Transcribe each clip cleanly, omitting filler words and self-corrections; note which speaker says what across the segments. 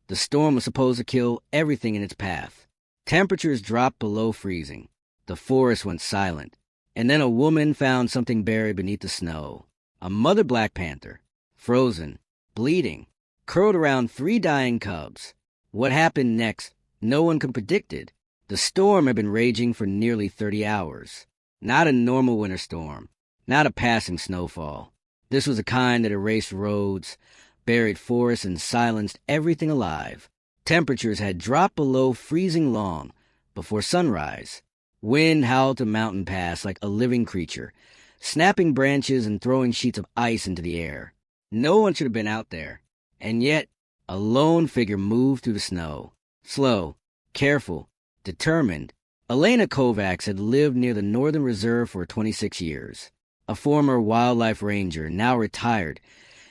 Speaker 1: The storm was supposed to kill everything in its path. Temperatures dropped below freezing. The forest went silent. And then a woman found something buried beneath the snow. A mother black panther, frozen, bleeding, curled around 3 dying cubs. What happened next, no one could predict it. The storm had been raging for nearly 30 hours. Not a normal winter storm, not a passing snowfall. This was a kind that erased roads, buried forests, and silenced everything alive. Temperatures had dropped below freezing long before sunrise. Wind howled the mountain pass like a living creature, snapping branches and throwing sheets of ice into the air. No one should have been out there. And yet, a lone figure moved through the snow. Slow, careful, determined. Elena Kovacs had lived near the Northern Reserve for 26 years. A former wildlife ranger, now retired,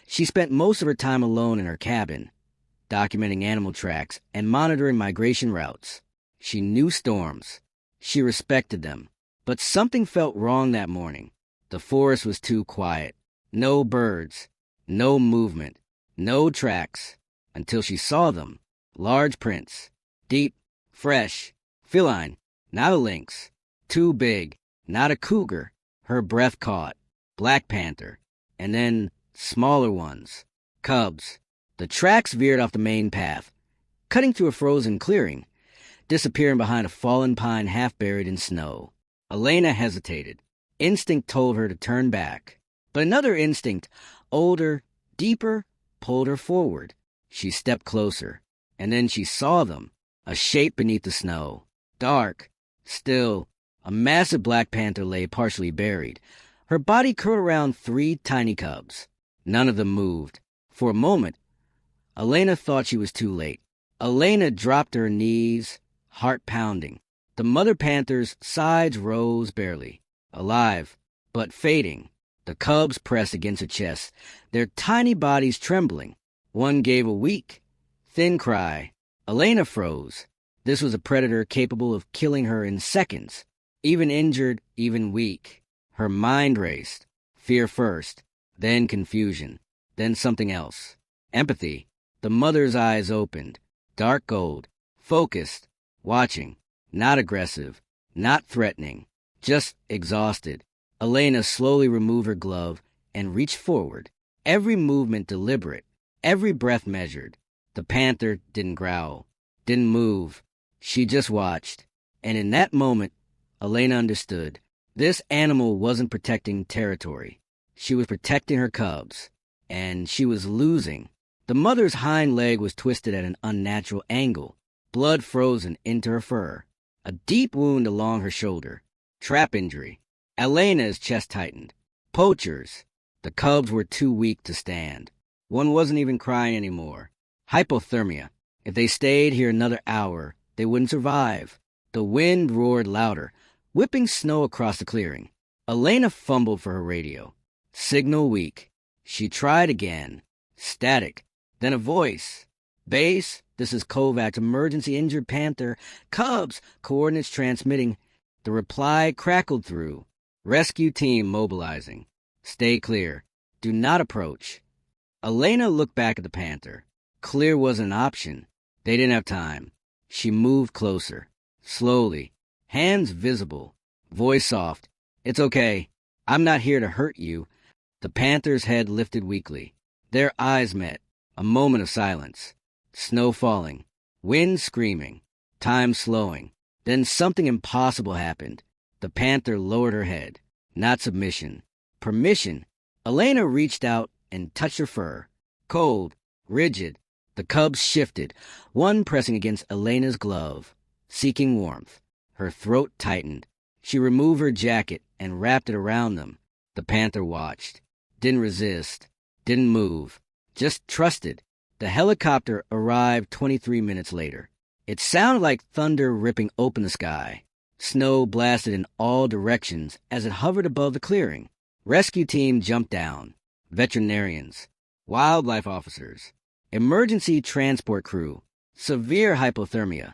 Speaker 1: she spent most of her time alone in her cabin, documenting animal tracks and monitoring migration routes. She knew storms. She respected them. But something felt wrong that morning. The forest was too quiet. No birds, no movement, no tracks, until she saw them. Large prints. Deep, fresh, feline, not a lynx. Too big, not a cougar. Her breath caught. Black panther. And then smaller ones. Cubs. The tracks veered off the main path, cutting through a frozen clearing, disappearing behind a fallen pine half buried in snow. Elena hesitated. Instinct told her to turn back. But another instinct, older, deeper, pulled her forward. She stepped closer, and then she saw them, a shape beneath the snow. Dark, still, a massive black panther lay partially buried. Her body curled around 3 tiny cubs. None of them moved. For a moment, Elena thought she was too late. Elena dropped to her knees, heart pounding. The mother panther's sides rose barely. Alive, but fading. The cubs pressed against her chest, their tiny bodies trembling. One gave a weak, thin cry. Elena froze. This was a predator capable of killing her in seconds. Even injured, even weak. Her mind raced. Fear first, then confusion, then something else. Empathy. The mother's eyes opened. Dark gold. Focused. Watching. Not aggressive. Not threatening. Just exhausted. Elena slowly removed her glove and reached forward. Every movement deliberate. Every breath measured. The panther didn't growl. Didn't move. She just watched. And in that moment, Elena understood. This animal wasn't protecting territory. She was protecting her cubs. And she was losing. The mother's hind leg was twisted at an unnatural angle, blood frozen into her fur. A deep wound along her shoulder. Trap injury. Elena's chest tightened. Poachers. The cubs were too weak to stand. One wasn't even crying anymore. Hypothermia. If they stayed here another hour, they wouldn't survive. The wind roared louder, whipping snow across the clearing. Elena fumbled for her radio. Signal weak. She tried again. Static. Then a voice. Base, this is Kovacs, emergency injured panther. Cubs, coordinates transmitting. The reply crackled through. Rescue team mobilizing. Stay clear. Do not approach. Elena looked back at the panther. Clear wasn't an option. They didn't have time. She moved closer. Slowly. Hands visible. Voice soft. It's okay. I'm not here to hurt you. The panther's head lifted weakly. Their eyes met. A moment of silence. Snow falling. Wind screaming. Time slowing. Then something impossible happened. The panther lowered her head. Not submission. Permission. Elena reached out and touched her fur. Cold. Rigid. The cubs shifted, one pressing against Elena's glove, seeking warmth. Her throat tightened. She removed her jacket and wrapped it around them. The panther watched. Didn't resist. Didn't move. Just trusted. The helicopter arrived 23 minutes later. It sounded like thunder ripping open the sky. Snow blasted in all directions as it hovered above the clearing. Rescue team jumped down. Veterinarians. Wildlife officers. Emergency transport crew. Severe hypothermia.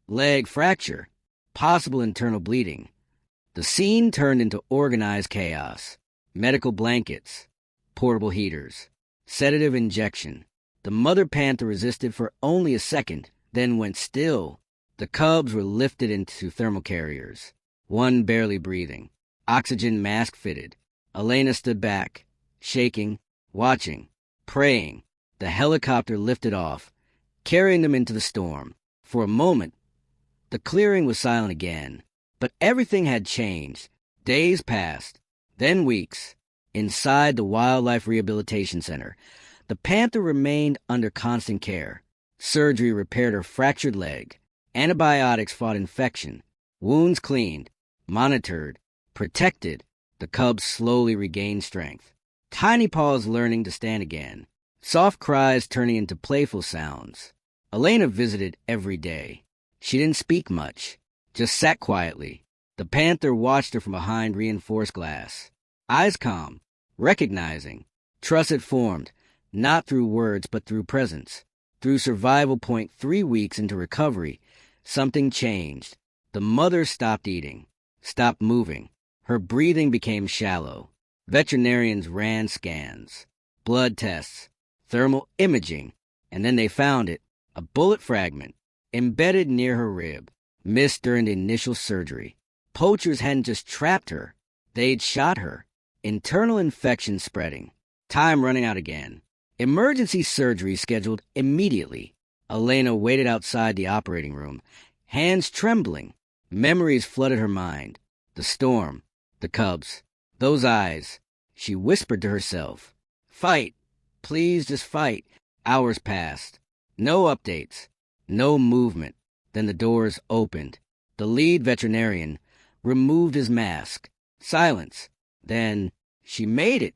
Speaker 1: Leg fracture. Possible internal bleeding. The scene turned into organized chaos. Medical blankets. Portable heaters. Sedative injection. The mother panther resisted for only a second, then went still. The cubs were lifted into thermal carriers, one barely breathing, oxygen mask fitted. Elena stood back, shaking, watching, praying. The helicopter lifted off, carrying them into the storm. For a moment, the clearing was silent again, but everything had changed. Days passed, then weeks. Inside the Wildlife Rehabilitation Center, the panther remained under constant care. Surgery repaired her fractured leg. Antibiotics fought infection. Wounds cleaned, monitored, protected. The cubs slowly regained strength. Tiny paws learning to stand again. Soft cries turning into playful sounds. Elena visited every day. She didn't speak much, just sat quietly. The panther watched her from behind reinforced glass. Eyes calm, recognizing. Trust had formed, not through words but through presence. Through survival point 3 weeks into recovery, something changed. The mother stopped eating, stopped moving. Her breathing became shallow. Veterinarians ran scans, blood tests, thermal imaging, and then they found it, a bullet fragment, embedded near her rib, missed during the initial surgery. Poachers hadn't just trapped her, they'd shot her. Internal infection spreading. Time running out again. Emergency surgery scheduled immediately. Elena waited outside the operating room, hands trembling. Memories flooded her mind. The storm, the cubs, those eyes. She whispered to herself, "Fight. Please just fight." Hours passed. No updates. No movement. Then the doors opened. The lead veterinarian removed his mask. Silence. Then she made it.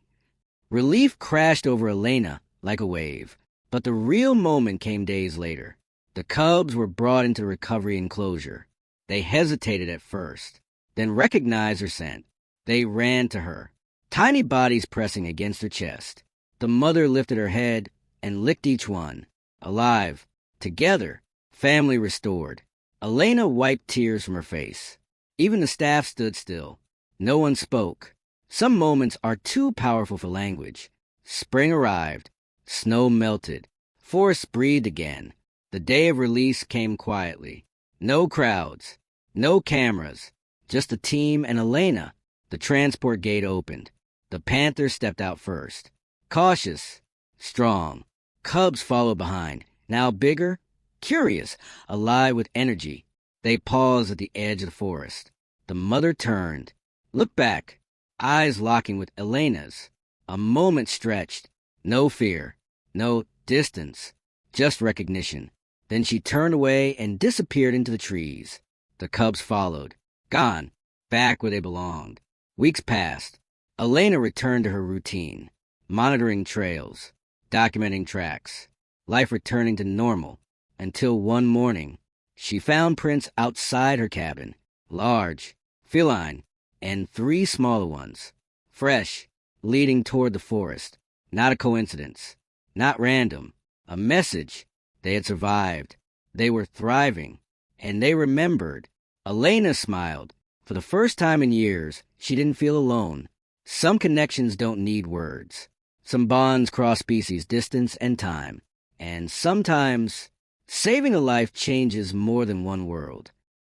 Speaker 1: Relief crashed over Elena like a wave. But the real moment came days later. The cubs were brought into the recovery enclosure. They hesitated at first, then recognized her scent. They ran to her, tiny bodies pressing against her chest. The mother lifted her head and licked each one. Alive, together, family restored. Elena wiped tears from her face. Even the staff stood still. No one spoke. Some moments are too powerful for language. Spring arrived. Snow melted. Forests breathed again. The day of release came quietly. No crowds. No cameras. Just a team and Elena. The transport gate opened. The panther stepped out first. Cautious. Strong. Cubs followed behind. Now bigger. Curious. Alive with energy. They paused at the edge of the forest. The mother turned. Looked back. Eyes locking with Elena's. A moment stretched. No fear. No distance. Just recognition. Then she turned away and disappeared into the trees. The cubs followed. Gone. Back where they belonged. Weeks passed. Elena returned to her routine. Monitoring trails. Documenting tracks. Life returning to normal. Until one morning, she found prints outside her cabin. Large. Feline. And 3 smaller ones. Fresh. Leading toward the forest. Not a coincidence. Not random. A message. They had survived. They were thriving. And they remembered. Elena smiled. For the first time in years, she didn't feel alone. Some connections don't need words. Some bonds cross species, distance, and time. And sometimes, saving a life changes more than one world.